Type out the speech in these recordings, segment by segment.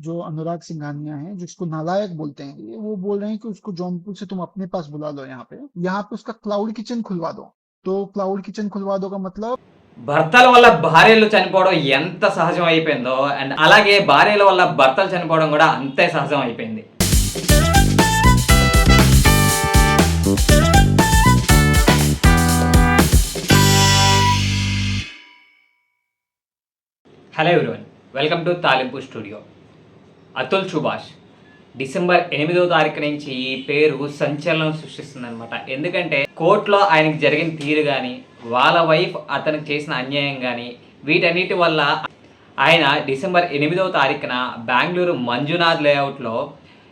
जो अनुराग सिंघानिया है, जिसको नालायक बोलते हैं, ये वो बोल रहे हैं कि उसको जौनपुर से तुम अपने पास बुला लो यहाँ पे उसका क्लाउड किचन खुलवा दो। तो क्लाउड किचन खुलवा दो का मतलब భర్తల వల్ల భార్యలు చనిపోవడం ఎంత సహజం అయిపోయిందో అండ్ అలాగే భార్యల వల్ల భర్తలు చనిపోవడం కూడా అంతే సహజం అయిపోయింది. హలో ఎవ్రీవన్, వెల్కమ్ టు తాలింపు స్టూడియో. అతుల్ సుభాష్ డిసెంబర్ 8వ తారీఖు నుంచి ఈ పేరు సంచలనం సృష్టిస్తుందన్నమాట. ఎందుకంటే కోర్టులో ఆయనకి జరిగిన తీరు కానీ, వాళ్ళ వైఫ్ అతనికి చేసిన అన్యాయం కానీ, వీటన్నిటి వల్ల ఆయన డిసెంబర్ 8వ తారీఖున బెంగళూరు మంజునాథ్ లేఅవుట్లో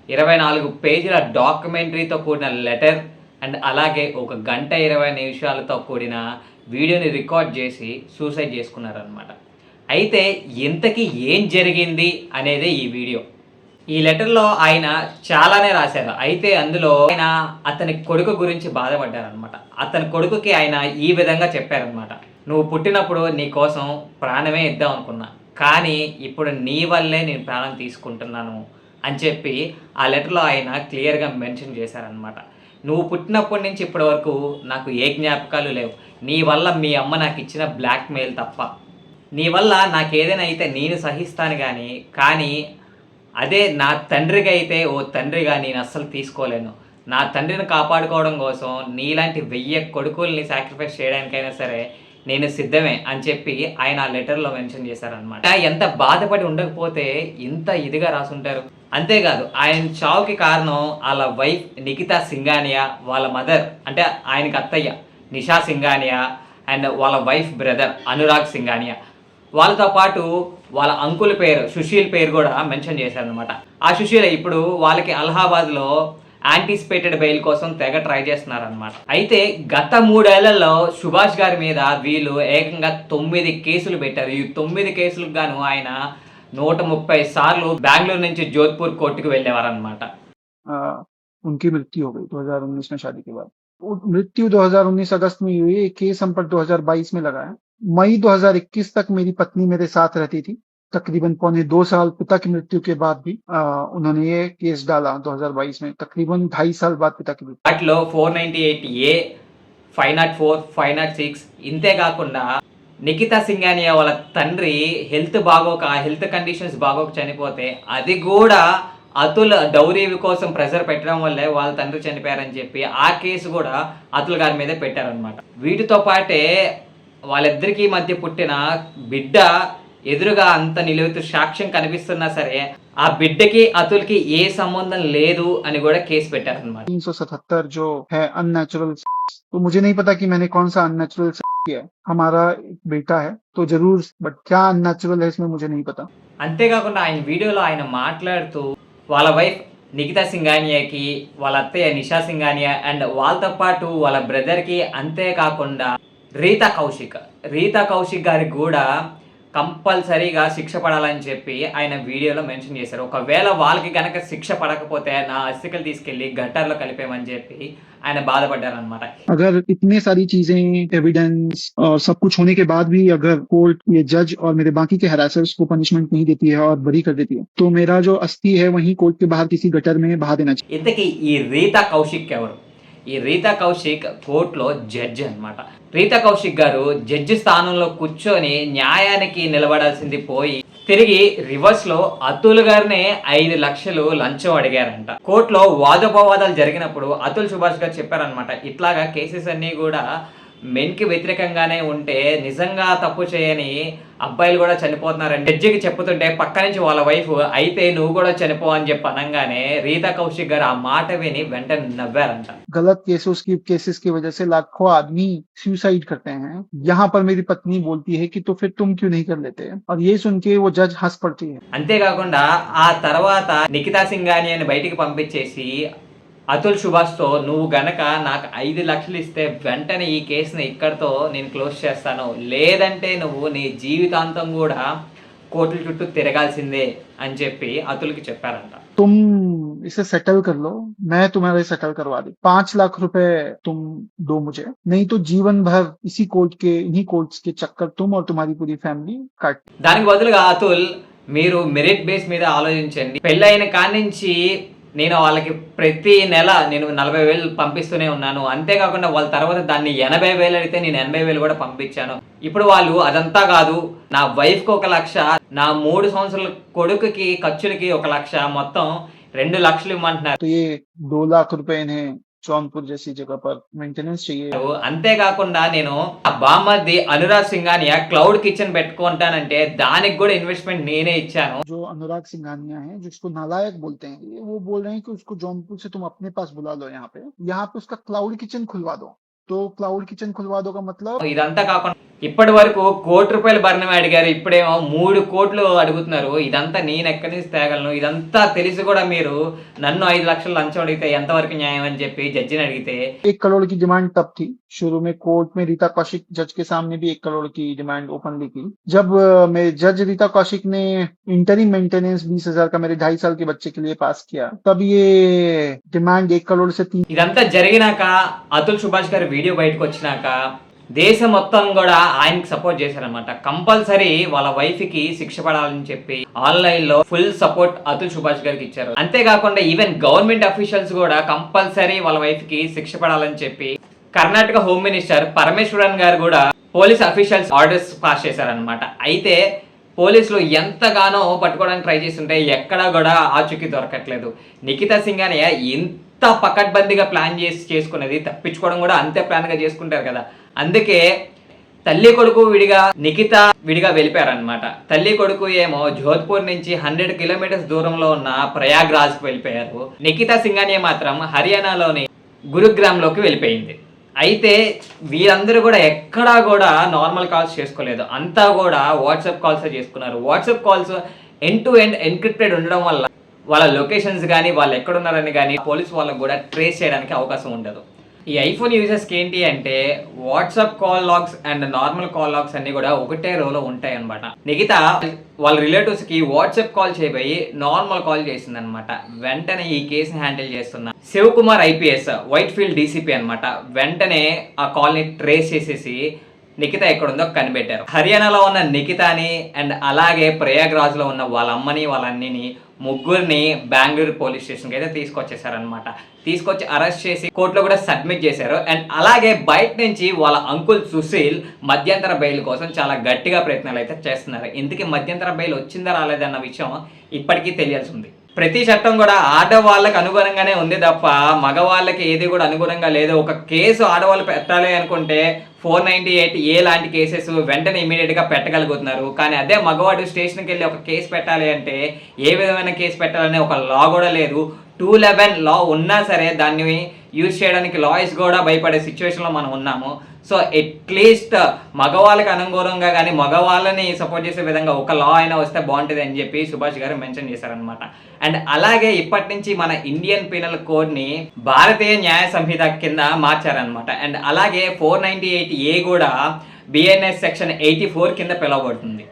24 పేజీల డాక్యుమెంటరీతో కూడిన లెటర్ అండ్ అలాగే 1 గంట 20 నిమిషాలతో కూడిన వీడియోని రికార్డ్ చేసి సూసైడ్ చేసుకున్నారనమాట. అయితే ఇంతకీ ఏం జరిగింది అనేదే ఈ వీడియో. ఈ లెటర్లో ఆయన చాలానే రాశారు. అయితే అందులో ఆయన అతని కొడుకు గురించి బాధపడ్డారనమాట. అతని కొడుకుకి ఆయన ఈ విధంగా చెప్పారనమాట: నువ్వు పుట్టినప్పుడు నీ కోసం ప్రాణమే ఇద్దాం అనుకున్నా, కానీ ఇప్పుడు నీ వల్లే నేను ప్రాణం తీసుకుంటున్నాను అని చెప్పి ఆ లెటర్లో ఆయన క్లియర్గా మెన్షన్ చేశారనమాట. నువ్వు పుట్టినప్పటి నుంచి ఇప్పటి వరకు నాకు ఏ జ్ఞాపకాలు లేవు. నీ వల్ల మీ అమ్మ నాకు ఇచ్చిన బ్లాక్మెయిల్ తప్ప. నీ వల్ల నాకేదైనా అయితే నేను సహిస్తాను కానీ అదే నా తండ్రిగా అయితే ఓ తండ్రిగా నేను అస్సలు తీసుకోలేను. నా తండ్రిని కాపాడుకోవడం కోసం నీలాంటి 1000 కొడుకుల్ని సాక్రిఫైస్ చేయడానికైనా సరే నేను సిద్ధమే అని చెప్పి ఆయన ఆ లెటర్లో మెన్షన్ చేశారనమాట. ఎంత బాధపడి ఉండకపోతే ఇంత ఇదిగా రాసుంటారు. అంతేకాదు, ఆయన చావుకి కారణం వాళ్ళ వైఫ్ నిఖితా సింఘానియా, వాళ్ళ మదర్ అంటే ఆయనకి అత్తయ్య నిషా సింఘానియా అండ్ వాళ్ళ వైఫ్ బ్రదర్ అనురాగ్ సింఘానియా, వాళ్ళతో పాటు వాళ్ళ అంకుల్ పేరు సుశీల్ పేరు కూడా మెన్షన్ చేశారనమాట. ఆ సుశీల్ ఇప్పుడు వాళ్ళకి అలహాబాద్లో యాంటిసిపేటెడ్ బెయిల్ కోసం తెగ ట్రై చేస్తున్నారనమాట. అయితే గత 3 ఏళ్లలో సుభాష్ గారి మీద వీళ్ళు ఏకంగా 9 కేసులు పెట్టారు. ఈ 9 కేసులకు గాను ఆయన 130 సార్లు బెంగళూరు నుంచి జోధ్పూర్ కోర్టుకు వెళ్ళేవారనమాట. उनकी मृत्यु हो गई 2019 में शादी के बाद। मृत्यु 2019 अगस्त में हुई। केस हम पर 2022 में लगा है। मई 2021 तक मेरी पत्नी मेरे साथ रहती थी। तकरीबन 1.25 साल पिता की मृत्यु के बाद भी उन्होंने ये केस डाला 2022 में। तकरीबन 2.5 साल बाद पिता की मृत्यु। వాటిలో 498A, 504, 506 ఇంతే కాకుండా నిఖితా సింఘానియా వాళ్ళ తండ్రి హెల్త్ కండిషన్స్ బాగోక చనిపోతే అది కూడా అతుల్ డౌరీ కోసం ప్రెషర్ పెట్టడం వల్లే వాళ్ళ తండ్రి చనిపోయారని చెప్పి ఆ కేసు కూడా అతుల్ గారి మీదే పెట్టారనమాట. వీటితో పాటే వాళ్ళిద్దరికీ మధ్య పుట్టిన బిడ్డ ఎదురుగా అంత నిలువెత్తు సాక్ష్యం కనిపిస్తున్నా సరే ఆ బిడ్డకి అతుల్కి ఏ సంబంధం లేదు అని కూడా కేసు పెట్టారనమాట. 377 जो है अननेचुरल, तो मुझे नहीं पता कि मैंने कौन सा अननेचुरल किया है। हमारा एक बेटा है तो जरूर, बट क्या अननेचुरल है इसमें मुझे नहीं पता। అంతేకాకుండా ఆయన వీడియోలో ఆయన మాట్లాడుతూ వాళ్ళ వైఫ్ నిఖితా సింఘానియాకి, వాళ్ళ అత్తయ్య నిషా సింఘానియా అండ్ వాళ్ళతో పాటు వాళ్ళ బ్రదర్కి, అంతేకాకుండా రీతా కౌశిక్ గారికి కూడా కంపల్సరీగా శిక్ష పడాలని చెప్పి ఆయన వీడియోలో మెన్షన్ చేశారు. ఒకవేళ వాళ్ళకి కనుక శిక్ష పడకపోతే నా అస్థికలు తీసుకెళ్లి గట్టార్లో కలిపేమని చెప్పి ఆయన బాధపడ్డారనమాట. अगर इतने सारी चीजें, एविडेंस और सब कुछ होने के बाद भी अगर कोर्ट, ये जज और मेरे बाकी के हरासर्स को पनिशमेंट नहीं देती है और बरी कर देती है, तो मेरा जो अस्थि है वहीं कोर्ट के बाहर किसी गटर में बहा देना चाहिए। ఇంతకీ ఈ రీతా కౌశిక్ ఎవరు? ఈ రీతా కౌశిక్ కోర్టులో జడ్జి అనమాట. రీతా కౌశిక్ గారు జడ్జి స్థానంలో కూర్చొని న్యాయానికి నిలబడాల్సింది పోయి తిరిగి రివర్స్ లో అతుల్ గారినే 5 లక్షలు లంచం అడిగారంట. కోర్టులో వాదోపవాదాలు జరిగినప్పుడు అతుల్ సుభాష్ గారు చెప్పారనమాట, ఇట్లాగా కేసెస్ అన్నీ కూడా మెన్కి వ్యతిరేకంగానే ఉంటే నిజంగా తప్పు చేయని అబ్బాయిలు కూడా చనిపోతున్నారని జడ్జికి చెప్పుతుంటే పక్క నుంచి వాళ్ళ వైఫ్ అయితే నువ్వు కూడా చనిపో అని చెప్పి అనగానే రీతా కౌశిక్ గారు ఆ మాట విని వెంటనే నవ్వారంట. गलत केसेस की वजह से लाखों आदमी सुसाइड करते हैं। यहाँ पर मेरी पत्नी बोलती है कि तो फिर तुम क्यों नहीं कर लेते, और ये सुन के वो जज हंस पड़ती है। అంతేకాకుండా ఆ తర్వాత నిఖితా సింఘానియాని బయటికి పంపించేసి అతుల్ సుభాష్తో నువ్వు గనక నాకు 5 లక్షలు ఇస్తే వెంటనే ఈ కేసుని ఇక్కడితో నేను క్లోజ్ చేస్తాను, లేదంటే నువ్వు నీ జీవితాంతం కూడా కోర్టుల చుట్టూ తిరగాల్సిందే అని చెప్పి అతుల్కి చెప్పారంట. तुम इसे सेटल कर लो, मैं तुम्हारे सेटल करवा दी। 5 लाख रुपए तुम दो मुझे, नहीं तो जीवन भर इन्हीं कोर्ट्स के चक्कर तुम और तुम्हारी पूरी फैमिली काट। దానికి బదులుగా అతుల్ మీరు మెరిట్ బేస్ మీద ఆలోచించండి. పెళ్ళైన కాడి నుంచి నేను వాళ్ళకి ప్రతి నెల నేను 40,000 పంపిస్తూనే ఉన్నాను. అంతేకాకుండా వాళ్ళ తర్వాత దాన్ని 80,000 అడిగితే నేను 80,000 కూడా పంపించాను. ఇప్పుడు వాళ్ళు అదంతా కాదు, నా వైఫ్కి 1,00,000, నా 3 సంవత్సరాల కొడుకుకి ఖర్చులకి 1,00,000, మొత్తం 2 లక్షలు ఇవ్వమంటున్నారు. तो ये 2 लाख रुपए इन्हें जौनपुर जैसी जगह पर मेंटेनेंस चाहिए। అంతేకాకుండా నేను ఆ బామ్మర్ది అనురాగ్ సింఘానియా క్లౌడ్ కిచెన్ పెట్టుకుంటానంటే దానికి కూడా ఇన్వెస్ట్మెంట్ నేనే ఇచ్చాను. जो अनुराग सिंघानिया है, जिसको नालायक बोलते हैं, वो बोल रहे हैं कि उसको जौनपुर से तुम अपने पास बुला लो, यहाँ पे उसका क्लाउड किचन खुलवा दो। तो क्लाउड किचन खुलवा दो का मतलब ఇదంతా కాకుండా ఇప్పటి వరకు ₹1,00,00,000 భరణం అడిగారు, ఇప్పుడేమో 3 కోట్లు అడుగుతున్నారు. ఇదంతా నేను ఎక్కడి నుంచి తేగలను? ఇదంతా తెలిసి కూడా మీరు నన్ను 5 లక్షలు లంచం అడిగితే ఎంతవరకు న్యాయం అని చెప్పి జడ్జిని అడిగితే 1 करोड़ की डिमांड तब थी शुरू में कोर्ट में। रीता कौशिक जज के सामने भी 1 करोड़ की डिमांड ओपनली की। जब जज रीता कौशिक ने इंटरिम मेंटेनेंस 20,000 का मेरे 2.5 साल के बच्चे के लिए पास किया, तब ये डिमांड 1 करोड़ से 3। ఇదంతా జరిగినాక అతుల్ సుభాష్ గారి వీడియో బయటకు వచ్చినాక దేశం మొత్తం కూడా ఆయనకి సపోర్ట్ చేశారనమాట. కంపల్సరీ వాళ్ళ వైఫ్ కి శిక్ష పడాలని చెప్పి ఆన్లైన్ లో ఫుల్ సపోర్ట్ అతుల్ సుభాష్ గారికి ఇచ్చారు. అంతేకాకుండా ఈవెన్ గవర్నమెంట్ అఫీషియల్స్ కూడా కంపల్సరీ వాళ్ళ వైఫ్ కి శిక్ష పడాలని చెప్పి కర్ణాటక హోమ్ మినిస్టర్ పరమేశ్వరన్ గారు కూడా పోలీస్ అఫీషియల్స్ ఆర్డర్స్ పాస్ చేశారనమాట. అయితే పోలీసులు ఎంతగానో పట్టుకోవడానికి ట్రై చేస్తుంటే ఎక్కడా కూడా ఆచూకీ దొరకట్లేదు. నిఖితా సింఘానియా ఇంత పకడ్బందీగా ప్లాన్ చేసుకునేది, తప్పించుకోవడం కూడా అంతే ప్లాన్గా చేసుకుంటారు కదా. అందుకే తల్లి కొడుకు విడిగా, నిఖిత విడిగా వెళ్ళిపోయారనమాట. తల్లి కొడుకు ఏమో జోధ్పూర్ నుంచి 100 కిలోమీటర్స్ దూరంలో ఉన్న ప్రయాగ్రాజ్కి వెళ్ళిపోయారు. నిఖితా సింఘానియా మాత్రం హర్యానాలోని గురుగ్రామ్లోకి వెళ్ళిపోయింది. అయితే వీరందరూ కూడా ఎక్కడా కూడా నార్మల్ కాల్స్ చేసుకోలేదు, అంతా కూడా వాట్సాప్ కాల్స్ చేసుకున్నారు. WhatsApp calls end to end encrypted ఉండడం వల్ల వాళ్ళ లొకేషన్స్ కానీ వాళ్ళు ఎక్కడున్నారని కానీ పోలీసు వాళ్ళకు కూడా ట్రేస్ చేయడానికి అవకాశం ఉండదు. ఈ ఐఫోన్ యూజర్స్కి ఏంటి అంటే WhatsApp call logs and normal call logs అన్ని కూడా ఒకటే రోలో ఉంటాయి అనమాట. నిఖితా వాళ్ళ రిలేటివ్స్కి వాట్సాప్ కాల్ చేయబోయి నార్మల్ కాల్ చేసిందనమాట. వెంటనే ఈ కేసుని హ్యాండిల్ చేస్తున్న Shivakumar IPS Whitefield DCP అనమాట. వెంటనే ఆ కాల్ని ట్రేస్ చేసేసి నిఖిత ఎక్కడుందో కనిపెట్టారు. హర్యానాలో ఉన్న నిఖితాని అండ్ అలాగే ప్రయాగ్రాజ్లో ఉన్న వాళ్ళ అమ్మని వాళ్ళ అన్నిని ముగ్గురిని బెంగళూరు పోలీస్ స్టేషన్కి అయితే తీసుకొచ్చేసారనమాట. తీసుకొచ్చి అరెస్ట్ చేసి కోర్టులో కూడా సబ్మిట్ చేశారు. అండ్ అలాగే బయట నుంచి వాళ్ళ అంకుల్ సుశీల్ మధ్యంతర బెయిల్ కోసం చాలా గట్టిగా ప్రయత్నాలు అయితే చేస్తున్నారు. ఇందుకే మధ్యంతర బెయిల్ వచ్చిందా రాలేదన్న విషయం ఇప్పటికీ తెలియాల్సి ఉంది. ప్రతి చట్టం కూడా ఆడవాళ్ళకి అనుగుణంగానే ఉంది తప్ప మగవాళ్ళకి ఏది కూడా అనుగుణంగా లేదు. ఒక కేసు ఆడవాళ్ళు పెట్టాలి అనుకుంటే 498A లాంటి కేసెస్ వెంటనే ఇమీడియట్గా పెట్టగలుగుతున్నారు. కానీ అదే మగవాడు స్టేషన్కి వెళ్ళి ఒక కేసు పెట్టాలి అంటే ఏ విధమైన కేసు పెట్టాలనే ఒక లా కూడా లేదు. 211 లా ఉన్నా సరే దాన్ని యూజ్ చేయడానికి లాయర్స్ కూడా భయపడే సిచ్యువేషన్లో మనం ఉన్నాము. సో అట్లీస్ట్ మగవాళ్ళకి అనుగుణంగా కానీ మగవాళ్ళని సపోర్ట్ చేసే విధంగా ఒక లా అయినా వస్తే బాగుంటుంది అని చెప్పి సుభాష్ గారు మెన్షన్ చేశారనమాట. అండ్ అలాగే ఇప్పటి నుంచి మన ఇండియన్ పీనల్ కోడ్ని భారతీయ న్యాయ సంహిత కింద మార్చారనమాట. అండ్ అలాగే 498A కూడా బిఎన్ఎస్ సెక్షన్ 84 కింద పిలువబడుతుంది.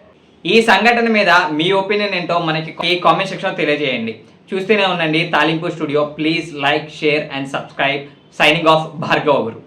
ఈ సంఘటన మీద మీ ఒపీనియన్ ఏంటో మనకి ఈ కామెంట్ సెక్షన్లో తెలియజేయండి. చూస్తూనే ఉండండి తాలింపు studio. Please like, share and subscribe. Signing off Bhargava Guru.